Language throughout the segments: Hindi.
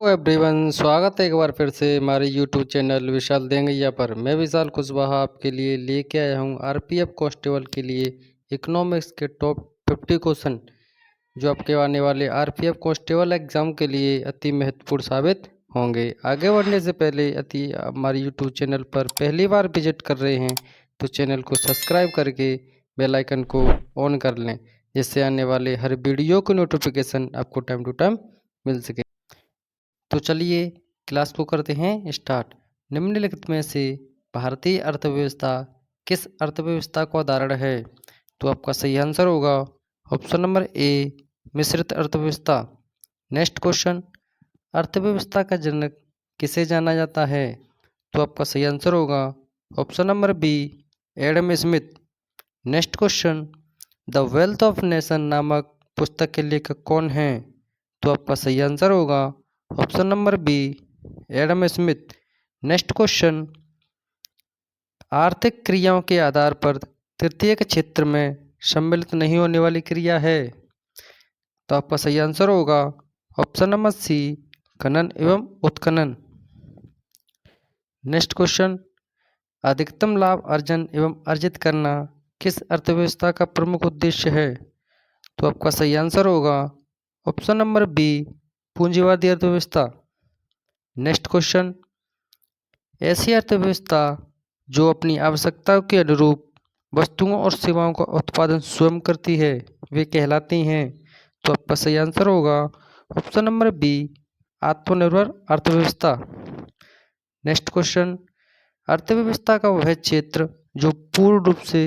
एवरीवन, स्वागत है एक बार फिर से हमारे यूट्यूब चैनल विशाल देंगैया पर। मैं विशाल कुशवाहा आपके लिए लेके आया हूँ आरपीएफ कांस्टेबल के लिए इकोनॉमिक्स के टॉप 50 क्वेश्चन जो आपके आने वाले आरपीएफ कांस्टेबल एग्जाम के लिए अति महत्वपूर्ण साबित होंगे। आगे बढ़ने से पहले हमारे यूट्यूब चैनल पर पहली बार विजिट कर रहे हैं तो चैनल को सब्सक्राइब करके बेल आइकन को ऑन कर लें, जिससे आने वाले हर वीडियो की नोटिफिकेशन आपको टाइम टू टाइम मिल सके। तो चलिए क्लास को करते हैं स्टार्ट। निम्नलिखित में से भारतीय अर्थव्यवस्था किस अर्थव्यवस्था का उदाहरण है? तो आपका सही आंसर होगा ऑप्शन नंबर ए, मिश्रित अर्थव्यवस्था। नेक्स्ट क्वेश्चन, अर्थव्यवस्था का जनक किसे जाना जाता है? तो आपका सही आंसर होगा option number B, Adam Smith. Next question, the wealth of nation नामक पुस्तक के लेखक कौन हैं? तो आपका सही आंसर होगा option number B, Adam Smith. Next question, आर्थिक क्रियाओं के आधार पर तृतीयक क्षेत्र में सम्मिलित नहीं होने वाली क्रिया है? तो आपका सही आंसर होगा ऑप्शन नंबर सी, खनन एवं उत्खनन। नेक्स्ट क्वेश्चन, अधिकतम लाभ अर्जन एवं अर्जित करना किस अर्थव्यवस्था का प्रमुख उद्देश्य है? तो आपका सही आंसर होगा ऑप्शन नंबर बी, पूंजीवादी अर्थव्यवस्था। नेक्स्ट क्वेश्चन, ऐसी अर्थव्यवस्था जो अपनी आवश्यकताओं के अनुरूप वस्तुओं और सेवाओं का उत्पादन स्वयं करती है वे कहलाती हैं? तो आपका सही आंसर होगा ऑप्शन नंबर बी, आत्मनिर्भर अर्थव्यवस्था। नेक्स्ट क्वेश्चन, अर्थव्यवस्था का वह क्षेत्र जो पूर्ण रूप से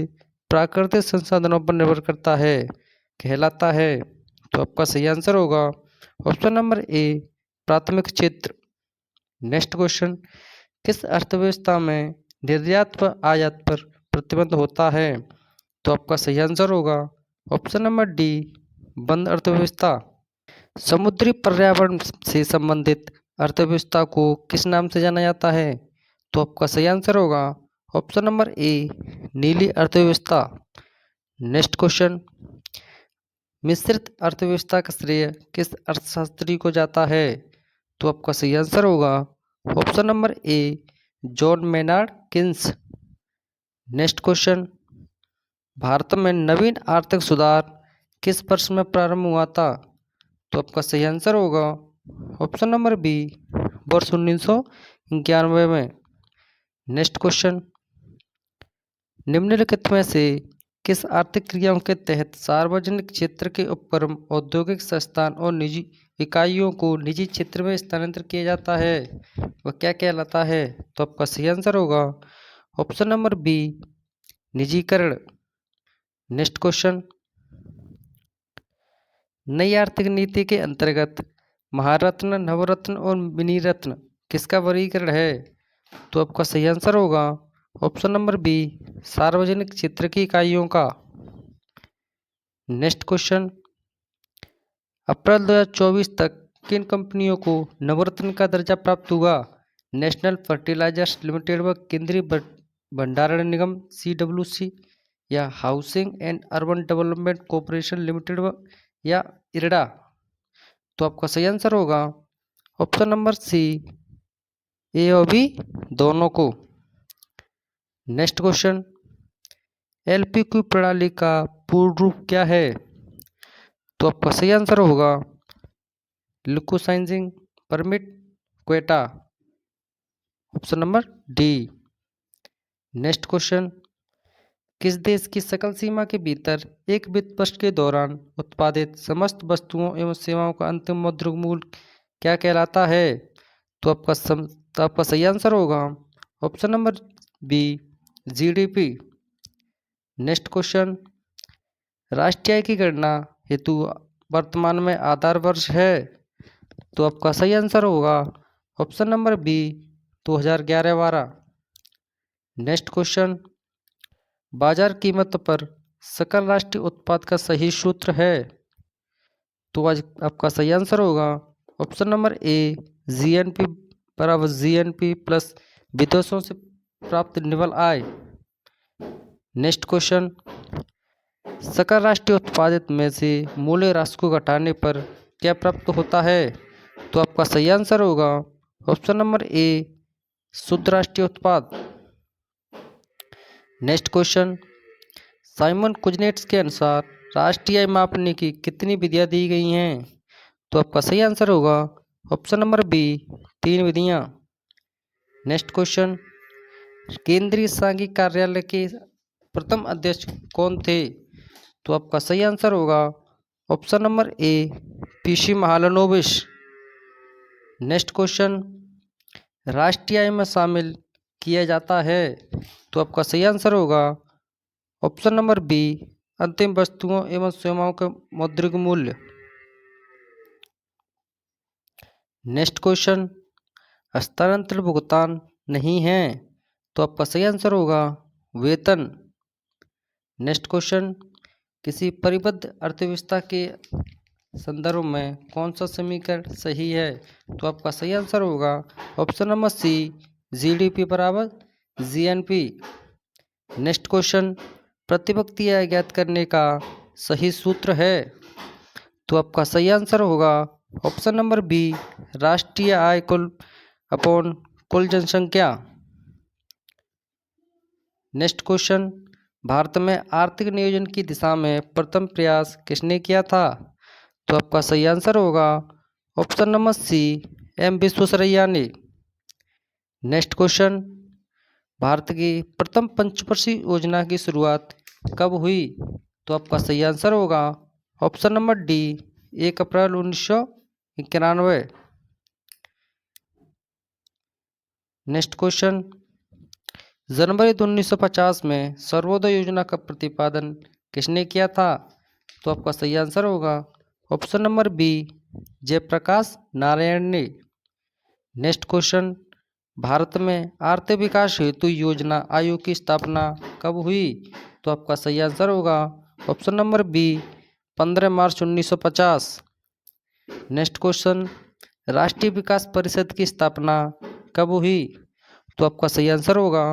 प्राकृतिक संसाधनों पर निर्भर करता है कहलाता है? तो आपका सही आंसर होगा ऑप्शन नंबर ए, प्राथमिक क्षेत्र। नेक्स्ट क्वेश्चन, किस अर्थव्यवस्था में निर्यात व आयात पर प्रतिबंध होता है? तो आपका सही आंसर होगा ऑप्शन नंबर डी, बंद अर्थव्यवस्था। समुद्री पर्यावरण से संबंधित अर्थव्यवस्था को किस नाम से जाना जाता है? तो आपका सही आंसर होगा ऑप्शन नंबर ए, नीली अर्थव्यवस्था। नेक्स्ट क्वेश्चन, मिश्रित अर्थव्यवस्था का श्रेय किस अर्थशास्त्री को जाता है? तो आपका सही आंसर होगा ऑप्शन नंबर ए, John Maynard Keynes. Next question, भारत में नवीन आर्थिक सुधार किस वर्ष में प्रारंभ हुआ था? तो आपका सही आंसर होगा ऑप्शन नंबर बी, वर्ष 1991 में। नेक्स्ट क्वेश्चन, निम्नलिखित में से किस आर्थिक क्रियाओं के तहत सार्वजनिक क्षेत्र के उपक्रम, औद्योगिक संस्थान और निजी इकाइयों को निजी क्षेत्र में स्थानांतरित किया जाता है वह क्या कहलाता है? तो आपका सही आंसर होगा ऑप्शन नंबर बी, निजीकरण। नेक्स्ट क्वेश्चन, नई आर्थिक नीति के अंतर्गत महारत्न, नवरत्न और मिनी रत्न किसका वर्गीकरण है? तो आपका सही आंसर होगा ऑप्शन नंबर बी, सार्वजनिक क्षेत्र की इकाइयों का। नेक्स्ट क्वेश्चन, अप्रैल 2024 तक किन कंपनियों को नवरत्न का दर्जा प्राप्त हुआ? नेशनल फर्टिलाइजर्स लिमिटेड व केंद्रीय भंडारण निगम CWC, या housing and urban development corporation limited व या इरडा? तो आपका सही आंसर होगा ऑप्शन नंबर सी, ए और बी दोनों को। नेक्स्ट क्वेश्चन, LPQ प्रणाली का पूर्ण रूप क्या है? तो आपका सही आंसर होगा liquidising permit quota, option number D. Next question, किस देश की सकल सीमा के भीतर एक वित्त वर्ष के दौरान उत्पादित समस्त वस्तुओं एवं सेवाओं का अंतिम मौद्रिक मूल्य क्या कहलाता है? तो आपका सही आंसर होगा option number B, GDP। Next question, राष्ट्रीय आय की गणना हेतु वर्तमान में आधार वर्ष है? तो आपका सही आंसर होगा option number B, 2011-12। Next question, बाजार कीमत पर सकल राष्ट्रीय उत्पाद का सही सूत्र है? तो आज आपका सही आंसर होगा ऑप्शन नंबर ए, GNP बराबर GNP प्लस विदेशों से प्राप्त निवल आय। नेक्स्ट क्वेश्चन, सकल राष्ट्रीय उत्पादित में से मूल्य राशि को घटाने पर क्या प्राप्त होता है? तो आपका सही आंसर होगा ऑप्शन नंबर ए शुद्ध राष्ट्रीय उत्पाद। नेक्स्ट क्वेश्चन, साइमन कुजनेट्स के अनुसार राष्ट्रीय आय मापने की कितनी विधियां दी गई हैं? तो आपका सही आंसर होगा ऑप्शन नंबर बी 3 विधियां। नेक्स्ट क्वेश्चन, केंद्रीय सांघिक कार्यालय के प्रथम अध्यक्ष कौन थे? तो आपका सही आंसर होगा ऑप्शन नंबर ए पीसी महालनोबिस। नेक्स्ट क्वेश्चन, राष्ट्रीय आय में शामिल किया जाता है? तो आपका सही आंसर होगा ऑप्शन नंबर बी अंतिम वस्तुओं एवं सेवाओं के मौद्रिक मूल्य। नेक्स्ट क्वेश्चन, हस्तांतरण भुगतान नहीं है? तो आपका सही आंसर होगा वेतन। नेक्स्ट क्वेश्चन, किसी परिबद्ध अर्थव्यवस्था के संदर्भ में कौन सा समीकरण सही है? तो आपका सही आंसर होगा ऑप्शन नंबर सी जीडीपी बराबर जीएनपी। नेक्स्ट क्वेश्चन, प्रतिव्यक्ति आय ज्ञात करने का सही सूत्र है? तो आपका सही आंसर होगा ऑप्शन नंबर बी राष्ट्रीय आय कुल अपॉन कुल जनसंख्या। नेक्स्ट क्वेश्चन, भारत में आर्थिक नियोजन की दिशा में प्रथम प्रयास किसने किया था? तो आपका सही आंसर होगा option number C M Visvesvaraya ने। नेक्स्ट क्वेश्चन, भारत की प्रथम पंचवर्षीय योजना की शुरुआत कब हुई? तो आपका सही आंसर होगा ऑप्शन नंबर डी 1 अप्रैल 1991। नेक्स्ट क्वेश्चन, जनवरी 1950 में सर्वोदय योजना का प्रतिपादन किसने किया था? तो आपका सही आंसर होगा option number B Jayaprakash Narayan ने। नेक्स्ट क्वेश्चन, भारत में आर्थिक विकास हेतु योजना आयोग की स्थापना कब हुई? तो आपका सही आंसर होगा ऑप्शन नंबर बी 15 मार्च 1950। नेक्स्ट क्वेश्चन, राष्ट्रीय विकास परिषद की स्थापना कब हुई? तो आपका सही आंसर होगा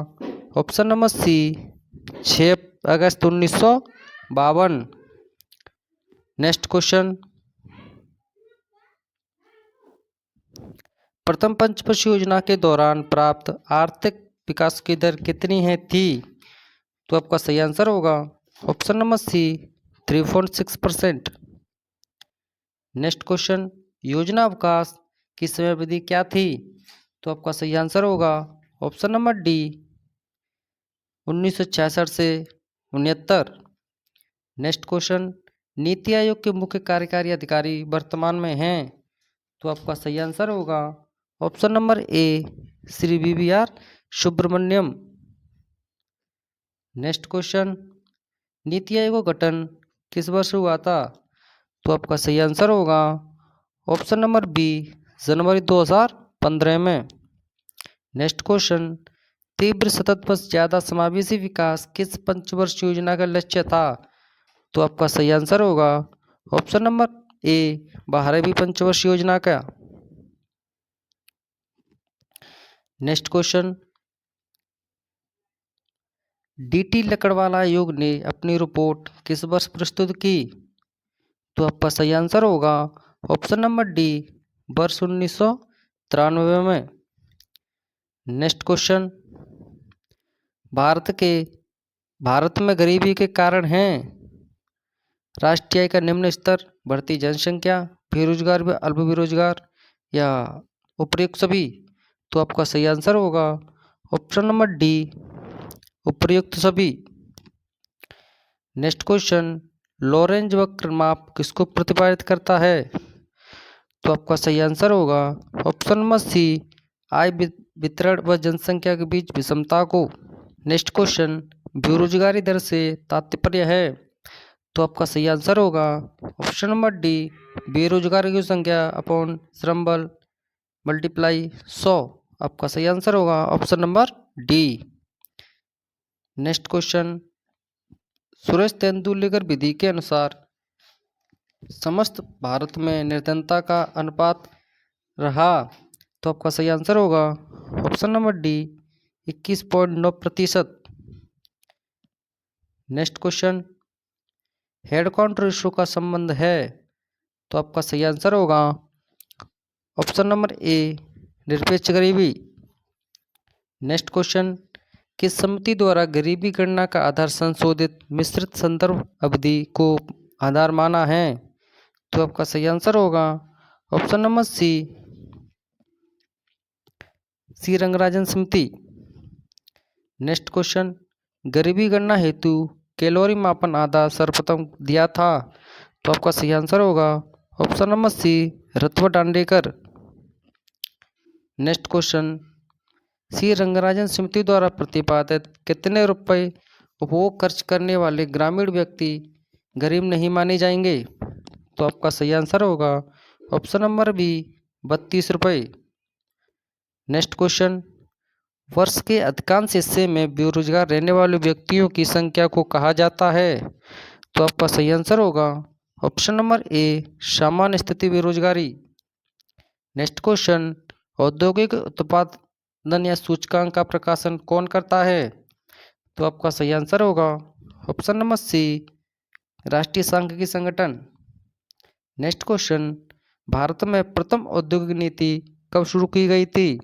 ऑप्शन नंबर सी 6 अगस्त 1952। नेक्स्ट क्वेश्चन, प्रथम पंचवर्षीय योजना के दौरान प्राप्त आर्थिक विकास की दर कितनी है थी? तो आपका सही आंसर होगा option number C 3.6%। Next question, योजना अवकाश की समय अवधि क्या थी? तो आपका सही आंसर होगा ऑप्शन नंबर डी 1966 से 69। नेक्स्ट क्वेश्चन, नीति आयोग के मुख्य कार्यकारी अधिकारी वर्तमान में हैं? तो आपका सही आंसर होगा option number A Shri V V R. Subrahmanyam. Next question, Niti Aayog का गठन किस वर्ष हुआ था? तो आपका सही आंसर होगा ऑप्शन नंबर बी जनवरी 2015 में। नेक्स्ट क्वेश्चन, तीव्र सतत व ज्यादा समावेशी विकास किस पंचवर्षीय योजना का लक्ष्य था? तो आपका सही आंसर होगा ऑप्शन नंबर ए 12वीं पंचवर्षीय योजना का। नेक्स्ट क्वेश्चन, डीटी लकड़वाला आयोग ने अपनी रिपोर्ट किस वर्ष प्रस्तुत की? तो आपका सही आंसर होगा ऑप्शन नंबर डी वर्ष 1993 में। नेक्स्ट क्वेश्चन, भारत में गरीबी के कारण हैं? राष्ट्रीय आय का निम्न स्तर, बढ़ती जनसंख्या, बेरोजगार व अल्प बेरोजगार या उपयुक्त सभी? तो आपका सही आंसर होगा ऑप्शन नंबर डी उपयुक्त सभी। नेक्स्ट क्वेश्चन, लॉरेंज वक्र माप किसको प्रतिपादित करता है? तो आपका सही आंसर होगा ऑप्शन नंबर सी आय वितरण व जनसंख्या के बीच विषमता को। नेक्स्ट क्वेश्चन, बेरोजगारी दर से तात्पर्य है? तो आपका सही आंसर होगा ऑप्शन नंबर डी बेरोजगार की संख्या अपॉन श्रम बल मल्टीप्लाई 100। आपका सही आंसर होगा option number D. Next question, Suresh Tendulkar विधि के अनुसार समस्त भारत में निर्धनता का अनुपात रहा? तो आपका सही आंसर होगा option number D 21.9%। Next question, head count ratio का संबंध है? तो आपका सही आंसर होगा ऑप्शन नंबर ए निरपेक्ष गरीबी। नेक्स्ट क्वेश्चन, किस समिति द्वारा गरीबी गणना का आधार संशोधित मिश्रित संदर्भ अवधि को आधार माना है? तो आपका सही आंसर होगा ऑप्शन नंबर सी रंगराजन समिति। नेक्स्ट क्वेश्चन, गरीबी गणना हेतु कैलोरी मापन आधार सर्वप्रथम दिया था? तो आपका सही आंसर होगा ऑप्शन नंबर सी रत्व Dandekar. Next question, C Rangarajan समिति द्वारा प्रतिपादित कितने रुपए उपभोग खर्च करने वाले ग्रामीण व्यक्ति गरीब नहीं माने जाएंगे? तो आपका सही आंसर होगा ऑप्शन नंबर बी 32 रुपये। नेक्स्ट क्वेश्चन, वर्ष के अधिकांश हिस्से में बेरोजगार रहने वाले व्यक्तियों की संख्या को कहा जाता है? तो आपका सही आंसर होगा ऑप्शन नंबर ए सामान्य स्थिति बेरोजगारी। नेक्स्ट क्वेश्चन, औद्योगिक उत्पादन या सूचकांक का प्रकाशन कौन करता है? तो आपका सही आंसर होगा ऑप्शन नंबर सी राष्ट्रीय सांख्यिकी संगठन। नेक्स्ट क्वेश्चन, भारत में प्रथम औद्योगिक नीति कब शुरू की गई थी?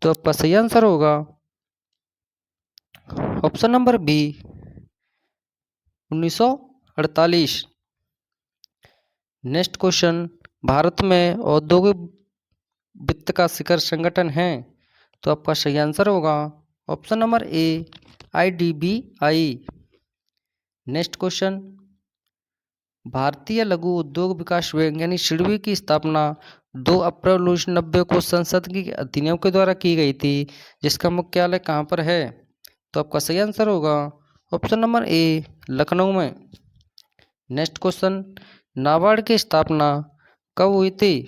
तो आपका सही आंसर होगा option number B 1948। Next question, भारत में औद्योगिक वित्त का शिखर संगठन है? तो आपका सही आंसर होगा ऑप्शन नंबर ए IDBI। नेक्स्ट क्वेश्चन, भारतीय लघु उद्योग विकास बैंक यानी सिडबी की स्थापना 2 अप्रैल 1990 को संसद की अधिनियम के द्वारा की गई थी, जिसका मुख्यालय कहाँ पर है? तो आपका सही आंसर होगा ऑप्शन नंबर ए लखनऊ में। नेक्स्ट क्वेश्चन, नाबार्ड की स्थापना कब हुई थी?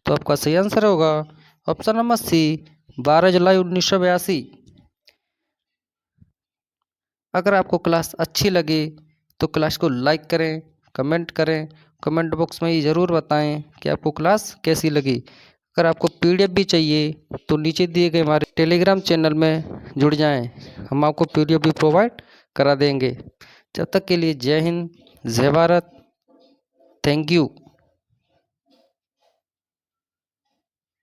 तो आपका सही आंसर होगा ऑप्शन नंबर सी 12 जुलाई 1982। अगर आपको क्लास अच्छी लगे तो क्लास को लाइक करें, कमेंट करें, कमेंट बॉक्स में ये ज़रूर बताएं कि आपको क्लास कैसी लगी। अगर आपको PDF भी चाहिए तो नीचे दिए गए हमारे टेलीग्राम चैनल में जुड़ जाएं, हम आपको PDF भी प्रोवाइड करा देंगे। जब तक के लिए जय हिंद, जय भारत, थैंक यू।